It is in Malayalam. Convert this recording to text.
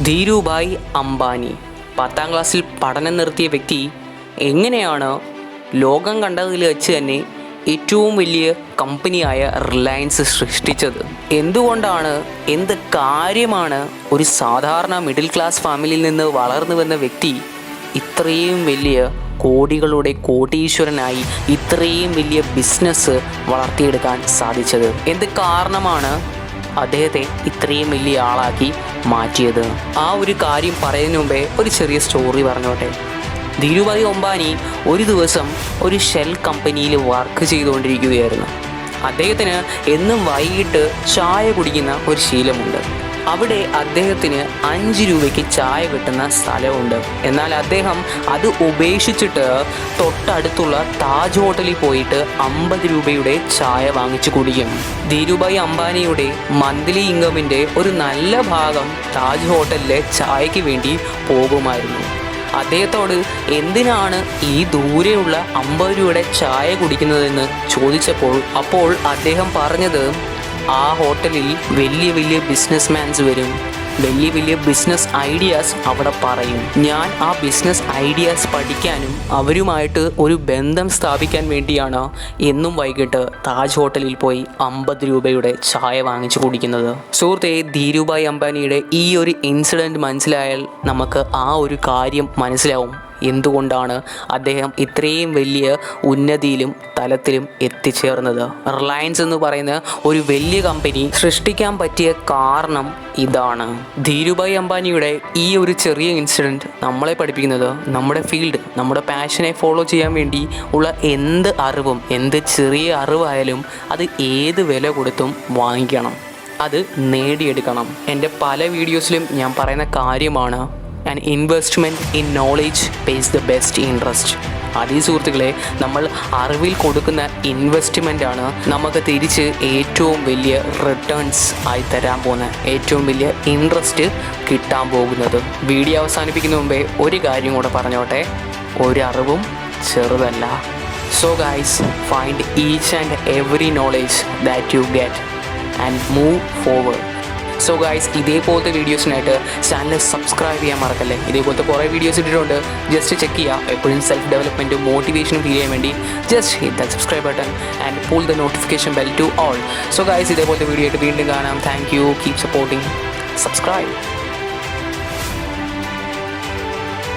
ധീരുഭായ് അംബാനി 10ാം ക്ലാസ്സിൽ പഠനം നിർത്തിയ വ്യക്തി എങ്ങനെയാണ് ലോകം കണ്ടതിൽ വെച്ച് തന്നെ ഏറ്റവും വലിയ കമ്പനിയായ റിലയൻസ് സൃഷ്ടിച്ചത്? എന്തുകൊണ്ടാണ്, എന്ത് കാര്യമാണ് ഒരു സാധാരണ മിഡിൽ ക്ലാസ് ഫാമിലിയിൽ നിന്ന് വളർന്നു വന്ന വ്യക്തി ഇത്രയും വലിയ കോടികളുടെ കോടീശ്വരനായി ഇത്രയും വലിയ ബിസിനസ് വളർത്തിയെടുക്കാൻ സാധിച്ചത്? എന്ത് കാരണമാണ് അദ്ദേഹത്തെ ഇത്രയും വലിയ ആളാക്കി മാറ്റിയത്? ആ ഒരു കാര്യം പറയുന്നതിന് മുമ്പേ ഒരു ചെറിയ സ്റ്റോറി പറഞ്ഞോട്ടെ. ധീരുഭായ് അംബാനി ഒരു ദിവസം ഒരു ഷെൽ കമ്പനിയിൽ വർക്ക് ചെയ്തുകൊണ്ടിരിക്കുകയായിരുന്നു. അദ്ദേഹത്തിന് എന്നും വൈകിട്ട് ചായ കുടിക്കുന്ന ഒരു ശീലമുണ്ട്. അവിടെ അദ്ദേഹത്തിന് 5 രൂപയ്ക്ക് ചായ കിട്ടുന്ന സ്ഥലമുണ്ട്. എന്നാൽ അദ്ദേഹം അത് ഉപേക്ഷിച്ചിട്ട് തൊട്ടടുത്തുള്ള താജ് ഹോട്ടലിൽ പോയിട്ട് 50 രൂപയുടെ ചായ വാങ്ങിച്ചു കുടിക്കും. ധീരുഭായ് അംബാനിയുടെ മന്ത്ലി ഇൻകമിൻ്റെ ഒരു നല്ല ഭാഗം താജ് ഹോട്ടലിലെ ചായയ്ക്ക് വേണ്ടി പോകുമായിരുന്നു. അദ്ദേഹത്തോട് എന്തിനാണ് ഈ ദൂരെയുള്ള 50 രൂപയുടെ ചായ കുടിക്കുന്നതെന്ന് ചോദിച്ചപ്പോൾ അദ്ദേഹം പറഞ്ഞത്, ആ ഹോട്ടലിൽ വലിയ വലിയ ബിസിനസ്മാൻസ് വരും, വലിയ വലിയ ബിസിനസ് ഐഡിയാസ് അവിടെ പറയും. ഞാൻ ആ ബിസിനസ് ഐഡിയാസ് പഠിക്കാനും അവരുമായിട്ട് ഒരു ബന്ധം സ്ഥാപിക്കാൻ വേണ്ടിയാണ് എന്നും വൈകിട്ട് താജ് ഹോട്ടലിൽ പോയി 50 രൂപയുടെ ചായ വാങ്ങിച്ചു കുടിക്കുന്നത്. സുഹൃത്തെ, ധീരുഭായ് അംബാനിയുടെ ഈ ഒരു ഇൻസിഡൻറ്റ് മനസ്സിലായാൽ നമുക്ക് ആ ഒരു കാര്യം മനസ്സിലാവും. എന്തുകൊണ്ടാണ് അദ്ദേഹം ഇത്രയും വലിയ ഉന്നതിയിലും തലത്തിലും എത്തിച്ചേർന്നത്? റിലയൻസ് എന്ന് പറയുന്ന ഒരു വലിയ കമ്പനി സൃഷ്ടിക്കാൻ പറ്റിയ കാരണം ഇതാണ്. ധീരുഭായ് അംബാനിയുടെ ഈ ഒരു ചെറിയ ഇൻസിഡൻറ്റ് നമ്മളെ പഠിപ്പിക്കുന്നത്, നമ്മുടെ ഫീൽഡ്, നമ്മുടെ പാഷനെ ഫോളോ ചെയ്യാൻ വേണ്ടി ഉള്ള എന്ത് അറിവും, എന്ത് ചെറിയ അറിവായാലും അത് ഏത് വില കൊടുത്തും വാങ്ങിക്കണം, അത് നേടിയെടുക്കണം. എൻ്റെ പല വീഡിയോസിലും ഞാൻ പറയുന്ന കാര്യമാണ്, an investment in knowledge pace the best interest. അതേ സുഹൃത്തുക്കളെ, നമ്മൾ അറിവിൽ കൊടുക്കുന്ന ഇൻവെസ്റ്റ്മെൻറ്റാണ് നമുക്ക് തിരിച്ച് ഏറ്റവും വലിയ റിട്ടേൺസ് ആയി തരാൻ പോകുന്നത്, ഏറ്റവും വലിയ ഇൻട്രസ്റ്റ് കിട്ടാൻ പോകുന്നത്. വീഡിയോ അവസാനിപ്പിക്കുന്ന മുമ്പേ ഒരു കാര്യം കൂടെ പറഞ്ഞോട്ടെ, ഒരറിവും ചെറുതല്ല. So guys, find each and every knowledge that you get and move forward. So guys, ഇതേപോലത്തെ വീഡിയോസിനായിട്ട് ചാനൽ സബ്സ്ക്രൈബ് ചെയ്യാൻ മറക്കല്ലേ. ഇതേപോലത്തെ കുറേ വീഡിയോസ് ഇട്ടിട്ടുണ്ട്, ജസ്റ്റ് ചെക്ക് ചെയ്യുക. എപ്പോഴും സെൽഫ് ഡെവലപ്മെൻറ്റും മോട്ടിവേഷനും ഫീൽ ചെയ്യാൻ വേണ്ടി just hit the subscribe button and pull the notification bell to all. So guys, ഇതേപോലത്തെ വീഡിയോ ആയിട്ട് വീണ്ടും കാണാം. Thank you. Keep supporting. Subscribe.